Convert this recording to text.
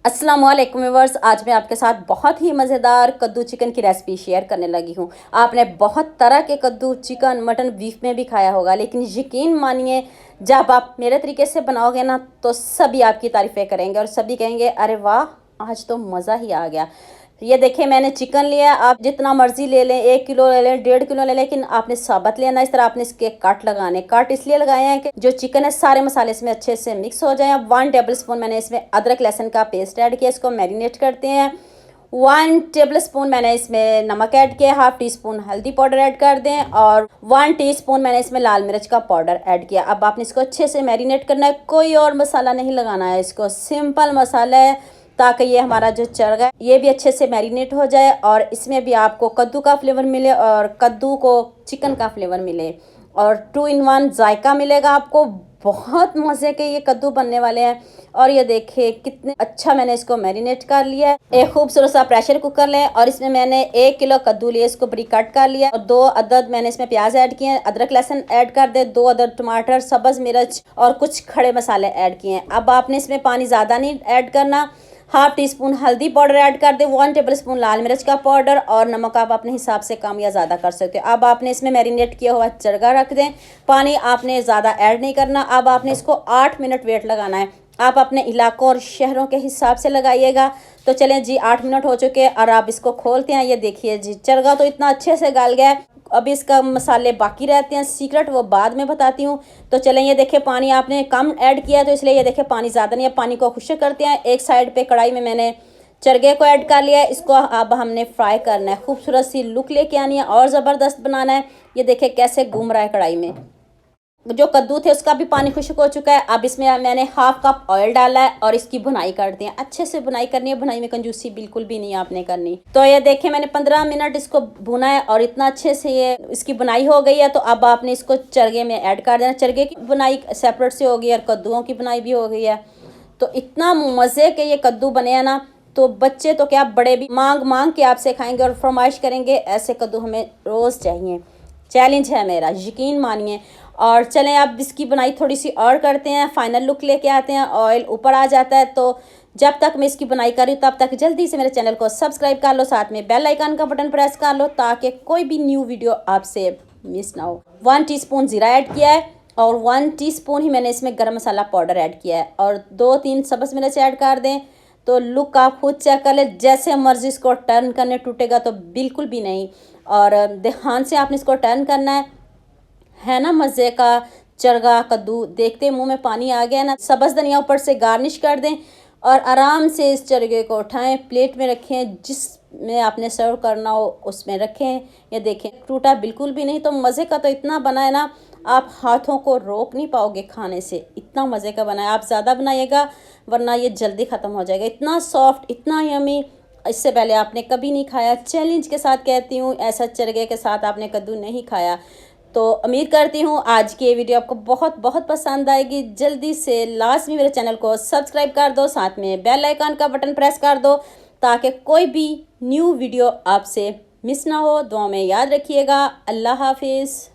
अस्सलाम वालेकुम व्यूअर्स, आज मैं आपके साथ बहुत ही मज़ेदार कद्दू चिकन की रेसिपी शेयर करने लगी हूँ। आपने बहुत तरह के कद्दू चिकन मटन बीफ में भी खाया होगा, लेकिन यकीन मानिए जब आप मेरे तरीके से बनाओगे ना तो सभी आपकी तारीफ़ें करेंगे और सभी कहेंगे अरे वाह, आज तो मज़ा ही आ गया। ये देखिए मैंने चिकन लिया, आप जितना मर्जी ले लें, 1 किलो ले लें, 1.5 किलो ले, लेकिन आपने साबुत लेना। इस तरह आपने इसके कट लगाने। कट इसलिए लगाए हैं कि जो चिकन है सारे मसाले इसमें अच्छे से मिक्स हो जाएं। 1 टेबल स्पून मैंने इसमें अदरक लहसुन का पेस्ट ऐड किया, इसको मैरिनेट करते हैं। 1 टेबल स्पून मैंने इसमें नमक ऐड किया, हाफ टी स्पून हल्दी पाउडर ऐड कर दें और 1 टीस्पून मैंने इसमें लाल मिर्च का पाउडर ऐड किया। अब आपने इसको अच्छे से मैरिनेट करना है, कोई और मसाला नहीं लगाना है, इसको सिंपल मसाला है ताकि ये हमारा जो चरगा है ये भी अच्छे से मैरिनेट हो जाए और इसमें भी आपको कद्दू का फ्लेवर मिले और कद्दू को चिकन का फ्लेवर मिले और 2 in 1 जायका मिलेगा आपको। बहुत मज़े के ये कद्दू बनने वाले हैं। और ये देखिए कितने अच्छा मैंने इसको मैरिनेट कर लिया है। एक खूबसूरत सा प्रेशर कुकर लें और इसमें मैंने 1 किलो कद्दू लिए, इसको बड़ी कट कर लिया और 2 अदद मैंने इसमें प्याज ऐड किए हैं, अदरक लहसुन ऐड कर दे, 2 अदद टमाटर, सब्ज़ मिर्च और कुछ खड़े मसाले ऐड किए हैं। अब आपने इसमें पानी ज़्यादा नहीं ऐड करना। हाफ टी स्पून हल्दी पाउडर ऐड कर दे, 1 टेबल स्पून लाल मिर्च का पाउडर और नमक आप अपने हिसाब से कम या ज़्यादा कर सकते हो। अब आपने इसमें मैरिनेट किया हुआ चरगा रख दें। पानी आपने ज़्यादा ऐड नहीं करना। अब आपने इसको 8 मिनट वेट लगाना है। आप अपने इलाकों और शहरों के हिसाब से लगाइएगा। तो चलें जी, 8 मिनट हो चुके हैं और आप इसको खोलते हैं। ये देखिए जी, चरगा तो इतना अच्छे से गल गया है। अभी इसका मसाले बाकी रहते हैं, सीक्रेट वो बाद में बताती हूँ। तो चलें, ये देखिए पानी आपने कम ऐड किया है तो इसलिए ये देखिए पानी ज़्यादा नहीं है। पानी को खुश्क करते हैं। एक साइड पे कढ़ाई में मैंने चरगे को ऐड कर लिया है, इसको अब हमने फ्राई करना है। खूबसूरत सी लुक लेके आनी है और ज़बरदस्त बनाना है। ये देखिए कैसे घूम रहा है कढ़ाई में। जो कद्दू थे उसका भी पानी खुश्क हो चुका है। अब इसमें मैंने हाफ कप ऑयल डाला है और इसकी भुनाई करते हैं। अच्छे से भुनाई करनी है, भुनाई में कंजूसी बिल्कुल भी नहीं आपने करनी। तो ये देखिए मैंने 15 मिनट इसको भुना है और इतना अच्छे से ये इसकी भुनाई हो गई है। तो अब आपने इसको चरगे में ऐड कर देना। चरगे की भुनाई सेपरेट से हो गई और कद्दूओं की भुनाई भी हो गई है। तो इतना मज़े के ये कद्दू बने हैं ना, तो बच्चे तो क्या बड़े भी मांग मांग के आपसे खाएंगे और फरमाइश करेंगे ऐसे कद्दू हमें रोज़ चाहिए। चैलेंज है मेरा, यकीन मानिए। और चलें अब इसकी बनाई थोड़ी सी और करते हैं, फाइनल लुक लेके आते हैं। ऑयल ऊपर आ जाता है तो जब तक मैं इसकी बनाई कर रही हूँ तब तक जल्दी से मेरे चैनल को सब्सक्राइब कर लो, साथ में बेल आइकन का बटन प्रेस कर लो ताकि कोई भी न्यू वीडियो आपसे मिस ना हो। 1 टीस्पून ज़ीरा ऐड किया है और 1 टीस्पून ही मैंने इसमें गरम मसाला पाउडर ऐड किया है और 2-3 सब्ज़ मिर्च ऐड कर दें। तो लुक आप खुद चेक कर ले, जैसे मर्जी इसको टर्न करने टूटेगा तो बिल्कुल भी नहीं। और ध्यान से आपने इसको टर्न करना है ना। मज़े का चरगा कद्दू देखते मुंह में पानी आ गया ना। सब्ज़ धनिया ऊपर से गार्निश कर दें और आराम से इस चरगे को उठाएं, प्लेट में रखें, जिसमें आपने सर्व करना हो उसमें रखें। ये देखें टूटा बिल्कुल भी नहीं। तो मज़े का तो इतना बना है ना, आप हाथों को रोक नहीं पाओगे खाने से, इतना मज़े का बना है। आप ज़्यादा बनाइएगा वरना ये जल्दी ख़त्म हो जाएगा। इतना सॉफ्ट, इतना यमी, इससे पहले आपने कभी नहीं खाया। चैलेंज के साथ कहती हूँ, ऐसा चरगे के साथ आपने कद्दू नहीं खाया। तो उम्मीद करती हूँ आज की ये वीडियो आपको बहुत बहुत पसंद आएगी। जल्दी से लाजमी मेरे चैनल को सब्सक्राइब कर दो, साथ में बेल आइकन का बटन प्रेस कर दो ताकि कोई भी न्यू वीडियो आपसे मिस ना हो। दुआ में याद रखिएगा। अल्लाह हाफिज़।